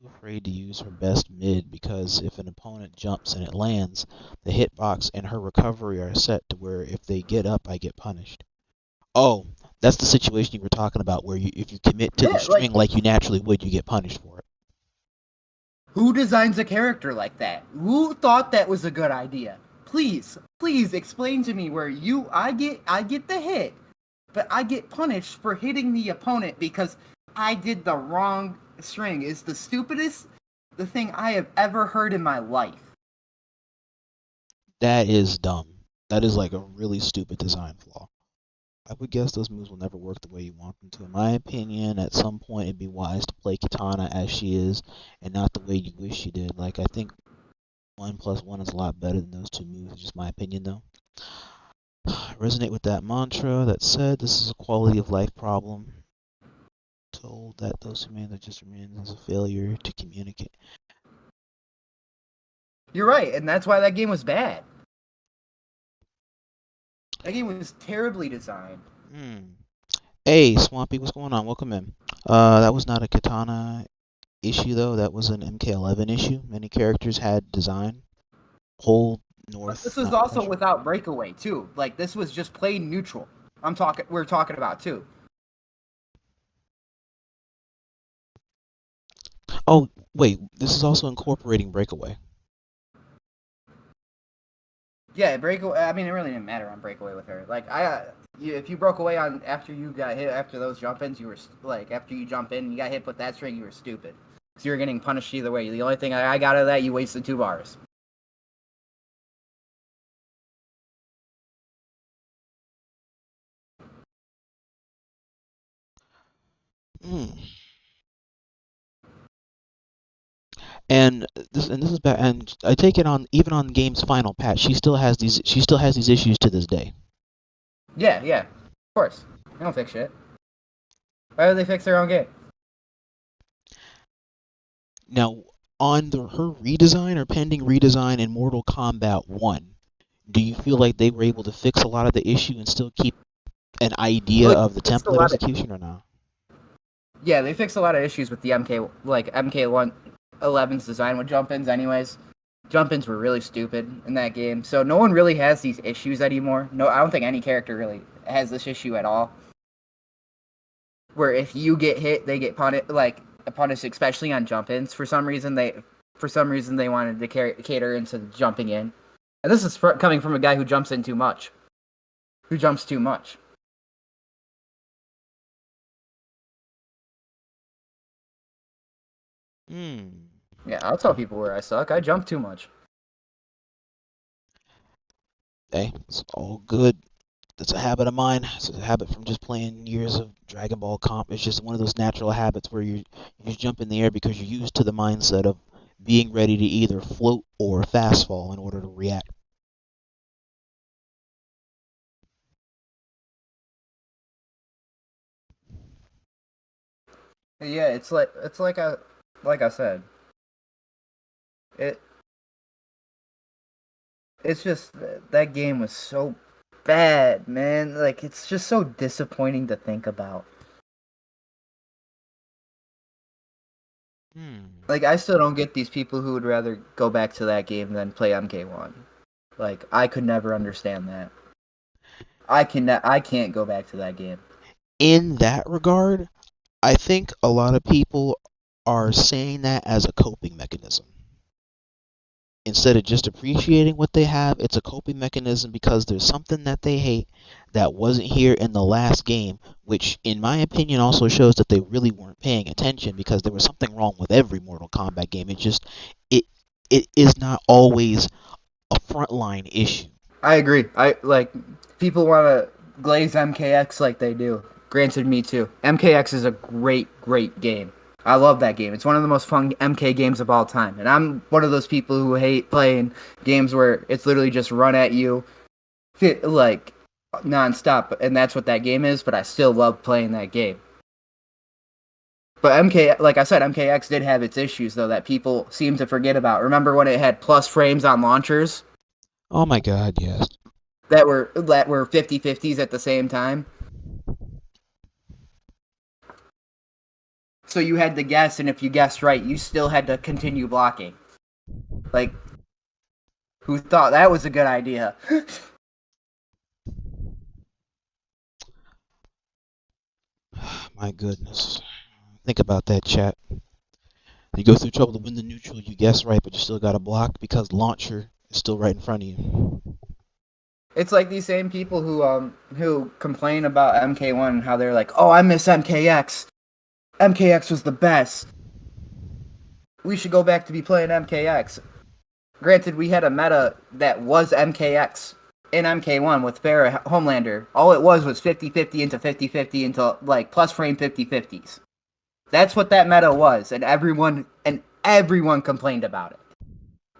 Too afraid to use her best mid because if an opponent jumps and it lands, the hitbox and her recovery are set to where if they get up, I get punished. Oh, that's the situation you were talking about where if you commit to the string like you naturally would, you get punished for it. Who designs a character like that? Who thought that was a good idea? Please explain to me where I get the hit, but I get punished for hitting the opponent because I did the wrong string. Is the stupidest thing I have ever heard in my life. That is dumb. That is like a really stupid design flaw. I would guess those moves will never work the way you want them to. In my opinion, at some point it'd be wise to play Kitana as she is and not the way you wish she did. Like, I think 1+1 is a lot better than those two moves. It's just my opinion, though. I resonate with that mantra. That said, this is a quality of life problem. Told that those who made that just remains as a failure to communicate. You're right, and that's why that game was bad. That game was terribly designed. Hey, Swampy, what's going on? Welcome in. That was not a Kitana issue, though. That was an MK11 issue. Many characters had design. Whole North. This was also without breakaway, too. Like, this was just plain neutral. We're talking about, too. Oh, wait. This is also incorporating breakaway. Yeah, breakaway. I mean, it really didn't matter on breakaway with her. Like, if you broke away on after you got hit after those jump-ins, you were like, after you jump in, you got hit with that string, you were stupid. So you were getting punished either way. The only thing I got out of that, you wasted 2 bars. And this is bad. And I take it on even on the game's final patch, she still has these issues to this day. Yeah, of course. They don't fix shit. Why would they fix their own game? Now, on her redesign or pending redesign in Mortal Kombat 1, do you feel like they were able to fix a lot of the issue and still keep an idea of the template execution or not? Yeah, they fixed a lot of issues with the MK11's design with jump-ins anyways. Jump-ins were really stupid in that game, so no one really has these issues anymore. No, I don't think any character really has this issue at all. Where if you get hit, they get punished, especially on jump-ins. For some reason they wanted to cater into jumping in. And this is coming from a guy who jumps in too much. Who jumps too much. Yeah, I'll tell people where I suck. I jump too much. Hey, it's all good. It's a habit of mine. It's a habit from just playing years of Dragon Ball Komp. It's just one of those natural habits where you just jump in the air because you're used to the mindset of being ready to either float or fast fall in order to react. Yeah, it's like I said. It's just that game was so bad, man. Like it's just so disappointing to think about. Like I still don't get these people who would rather go back to that game than play MK1. Like I could never understand that. I can't go back to that game. In that regard, I think a lot of people are saying that as a coping mechanism. Instead of just appreciating what they have, it's a coping mechanism because there's something that they hate that wasn't here in the last game, which in my opinion also shows that they really weren't paying attention because there was something wrong with every Mortal Kombat game. It it is not always a frontline issue. I agree. I like people want to glaze MKX like they do. Granted, me too. MKX is a great game. I love that game. It's one of the most fun MK games of all time. And I'm one of those people who hate playing games where it's literally just run at you, like nonstop. And that's what that game is. But I still love playing that game. But like I said, MKX did have its issues though that people seem to forget about. Remember when it had plus frames on launchers? Oh my god, yes. That were 50-50s at the same time. So you had to guess, and if you guessed right, you still had to continue blocking. Like, who thought that was a good idea? My goodness. Think about that, chat. You go through trouble to win the neutral, you guess right, but you still got to block because launcher is still right in front of you. It's like these same people who complain about MK1 and how they're like, oh, I miss MKX. MKX was the best. We should go back to be playing MKX. Granted, we had a meta that was MKX in MK1 with Farrah Homelander. All it was 50-50 into 50-50 into like plus frame 50-50s. That's what that meta was, and everyone complained about it.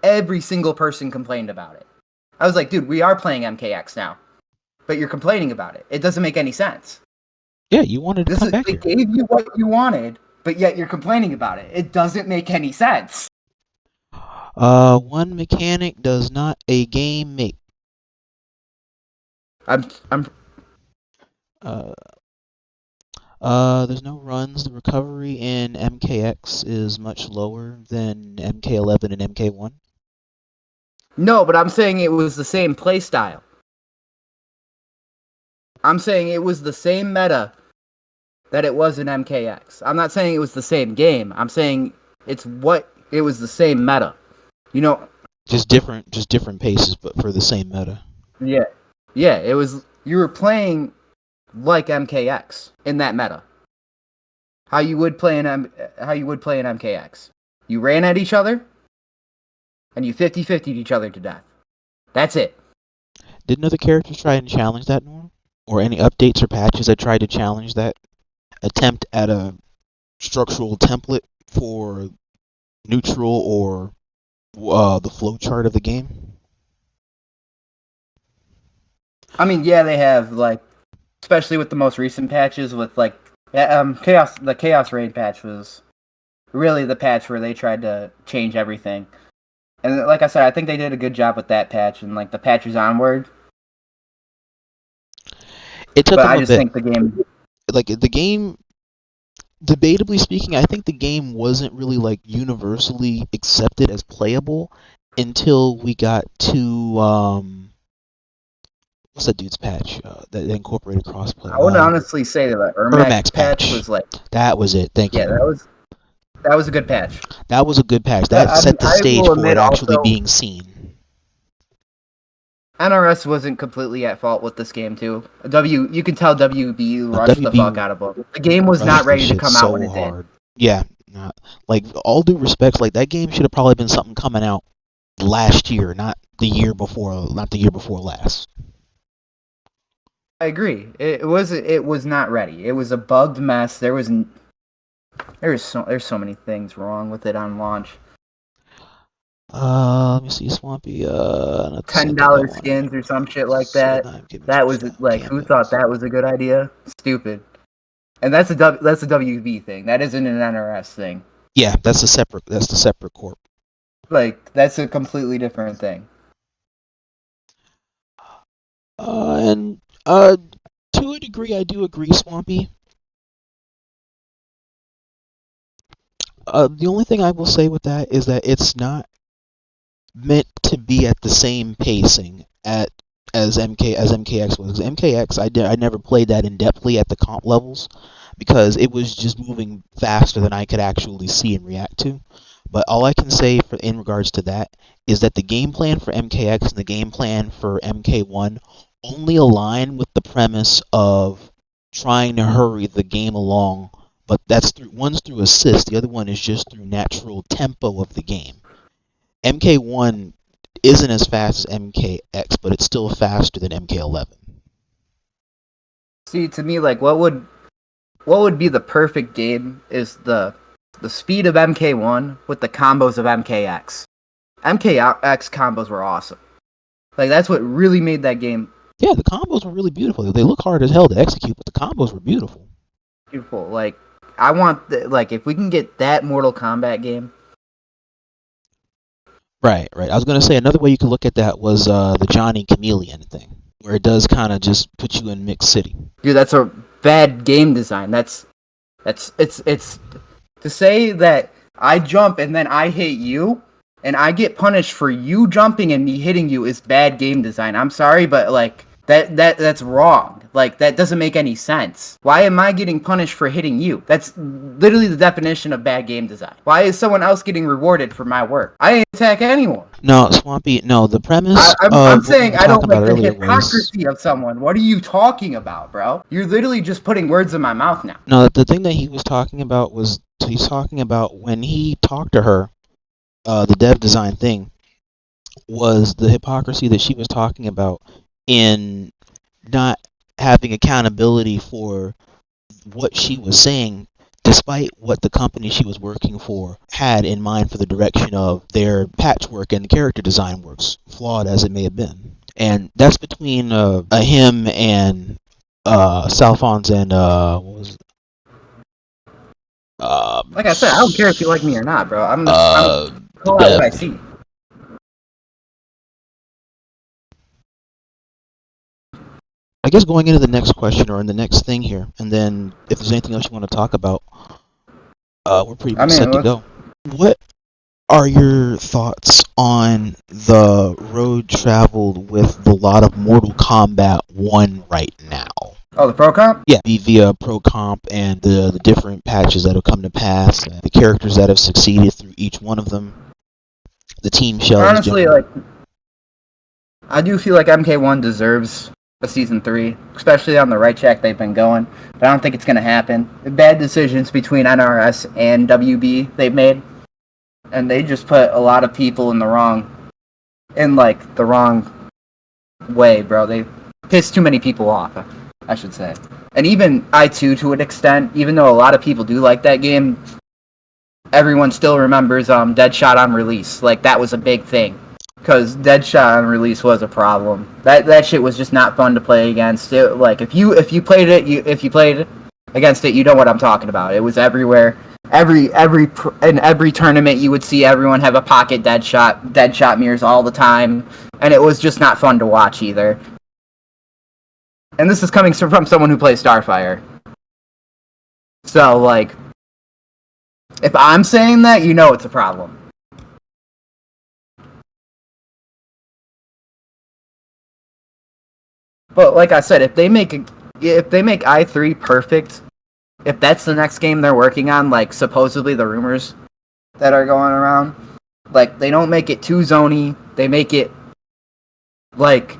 Every single person complained about it. I was like, dude, we are playing MKX now, but you're complaining about it. It doesn't make any sense. Yeah, you wanted to come back here. It gave you what you wanted, but yet you're complaining about it. It doesn't make any sense. One mechanic does not a game make. There's no runs. The recovery in MKX is much lower than MK11 and MK1. No, but I'm saying it was the same playstyle. I'm saying it was the same meta that it was in MKX. I'm not saying it was the same game. I'm saying it was the same meta. You know, just different paces, but for the same meta. Yeah, it was. You were playing like MKX in that meta. How you would play in MKX. You ran at each other, and you 50-50'd each other to death. That's it. Didn't other characters try and challenge that norm? Or any updates or patches that tried to challenge that attempt at a structural template for neutral or the flowchart of the game? I mean, yeah, they have, like, especially with the most recent patches with, like, the Chaos Raid patch was really the patch where they tried to change everything. And like I said, I think they did a good job with that patch and, like, the patches onward. It took but them I a just bit. think the game, debatably speaking, I think the game wasn't really, like, universally accepted as playable until we got to, what's that dude's patch that incorporated crossplay? I would honestly say that the Ermac patch was like... That was it, thank you. Yeah, that was a good patch. That was a good patch. That set the stage for it actually being seen. NRS wasn't completely at fault with this game too. You can tell WB rushed the fuck out of it. The game was not ready to come out when it did. Yeah, like all due respects, like that game should have probably been something coming out last year, not the year before last. I agree. It was not ready. It was a bugged mess. There's so many things wrong with it on launch. Let me see, Swampy. Not the same thing I $10 wanted. skins or some shit like So that. I'm giving That you was found like, who campaigns. thought that was a good idea? Stupid. And that's a WV thing. That isn't an NRS thing. Yeah, that's the separate corp. Like, that's a completely different thing. And to a degree, I do agree, Swampy. The only thing I will say with that is that it's not meant to be at the same pacing as MKX was. MKX, I never played that in depthly at the comp levels because it was just moving faster than I could actually see and react to. But all I can say in regards to that is that the game plan for MKX and the game plan for MK1 only align with the premise of trying to hurry the game along, but one's through assist, the other one is just through natural tempo of the game. MK1 isn't as fast as MKX, but it's still faster than MK11. See, to me, like, what would be the perfect game is the speed of MK1 with the combos of MKX. MKX combos were awesome. Like, that's what really made that game Yeah, the combos were really beautiful. They look hard as hell to execute, but the combos were beautiful. beautiful. Like, I want if we can get that Mortal Kombat game. Right. I was gonna say another way you could look at that was the Johnny Chameleon thing, where it does kind of just put you in mixed city. Dude, that's a bad game design. It's to say that I jump and then I hit you and I get punished for you jumping and me hitting you is bad game design. I'm sorry, but like that's wrong. Like, that doesn't make any sense. Why am I getting punished for hitting you? That's literally the definition of bad game design. Why is someone else getting rewarded for my work? I didn't attack anyone. No, Swampy. No, the premise. I'm saying I don't like the hypocrisy of someone. What are you talking about, bro? You're literally just putting words in my mouth now. No, the thing that he was talking about was he's talking about when he talked to her, the dev design thing, was the hypocrisy that she was talking about in not having accountability for what she was saying, despite what the company she was working for had in mind for the direction of their patchwork and character design works, flawed as it may have been. And that's between him and Salfontes and what was it? Like I said, I don't care if you like me or not, bro. I'm call out what I see. I guess going into the next question or in the next thing here, and then if there's anything else you want to talk about, we're pretty much set to go. What are your thoughts on the road traveled with the lot of Mortal Kombat 1 right now? Oh, the Pro Comp? Yeah, via Pro Comp and the different patches that have come to pass, the characters that have succeeded through each one of them, the team shells. Honestly, I do feel like MK1 deserves a Season 3, especially on the right track they've been going. But I don't think it's going to happen. The bad decisions between NRS and WB they've made. And they just put a lot of people in the wrong way, bro. They pissed too many people off, I should say. And even I2 to an extent, even though a lot of people do like that game, everyone still remembers Deadshot on release. Like, that was a big thing. Because Deadshot on release was a problem. That shit was just not fun to play against. It, like, if you played against it, you know what I'm talking about. It was everywhere. In every tournament, you would see everyone have a pocket Deadshot mirrors all the time, and it was just not fun to watch either. And this is coming from someone who plays Starfire. So, like, if I'm saying that, you know it's a problem. But like I said, if they make I3 perfect, if that's the next game they're working on, like supposedly the rumors that are going around, like they don't make it too zony, they make it like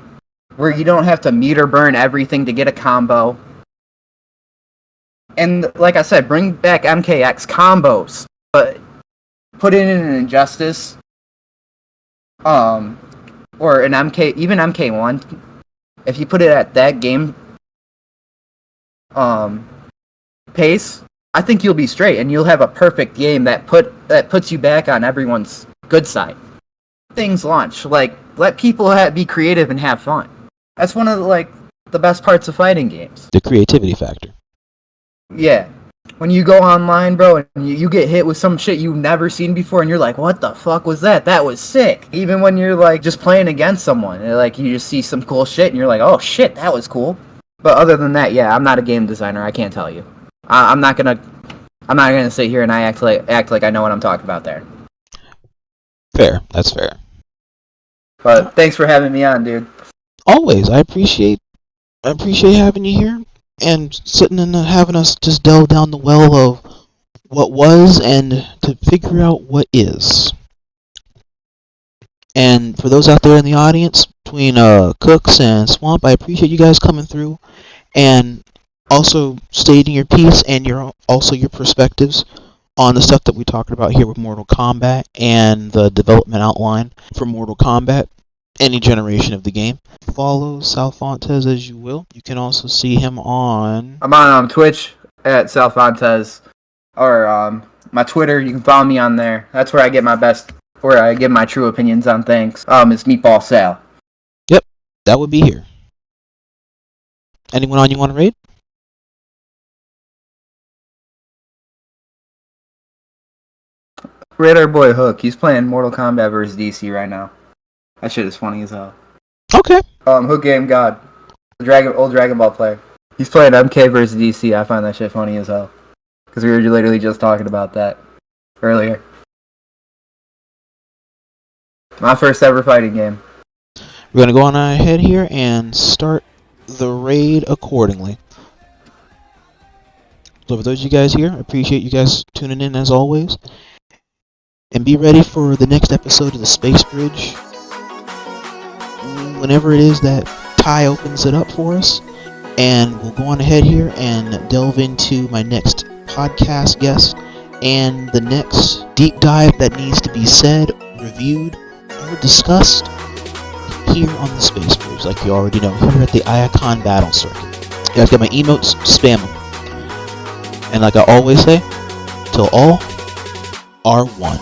where you don't have to meter burn everything to get a combo. And like I said, bring back MKX combos, but put it in an Injustice, or an even MK1. If you put it at that game pace, I think you'll be straight and you'll have a perfect game that puts you back on everyone's good side. things launch. Like, let people be creative and have fun. That's one of the best parts of fighting games. The creativity factor. Yeah. When you go online, bro, and you get hit with some shit you've never seen before, and you're like, what the fuck was that? That was sick. Even when you're, like, just playing against someone, and, like, you just see some cool shit, and you're like, oh, shit, that was cool. But other than that, yeah, I'm not a game designer. I can't tell you. I'm not gonna sit here and act like I know what I'm talking about there. Fair. That's fair. But thanks for having me on, dude. Always. I appreciate having you here and sitting and having us just delve down the well of what was and to figure out what is. And for those out there in the audience, between Cooks and Swamp, I appreciate you guys coming through and also stating your piece and your perspectives on the stuff that we talked about here with Mortal Kombat and the development outline for Mortal Kombat, any generation of the game. Follow Salfontes as you will. You can also see him on... I'm on Twitch at Salfontes, or my Twitter. You can follow me on there. That's where I get my true opinions on things. It's Meatball Sal. Yep, that would be here. Anyone on you want to raid? Raid our boy Hook. He's playing Mortal Kombat vs. DC right now. That shit is funny as hell. Okay. HookGangGod. Old Dragon Ball player. He's playing MK vs. DC. I find that shit funny as hell. Because we were literally just talking about that earlier. My first ever fighting game. We're going to go on ahead here and start the raid accordingly. So for those of you guys here, I appreciate you guys tuning in as always. And be ready for the next episode of the Space Bridge. Whenever it is that Ty opens it up for us. And we'll go on ahead here and delve into my next podcast guest and the next deep dive that needs to be said, reviewed, or discussed here on the Space Bridge, like you already know, here at the Iacon BattleCircuit. You guys got my emotes? Spam them. And like I always say, till all are one.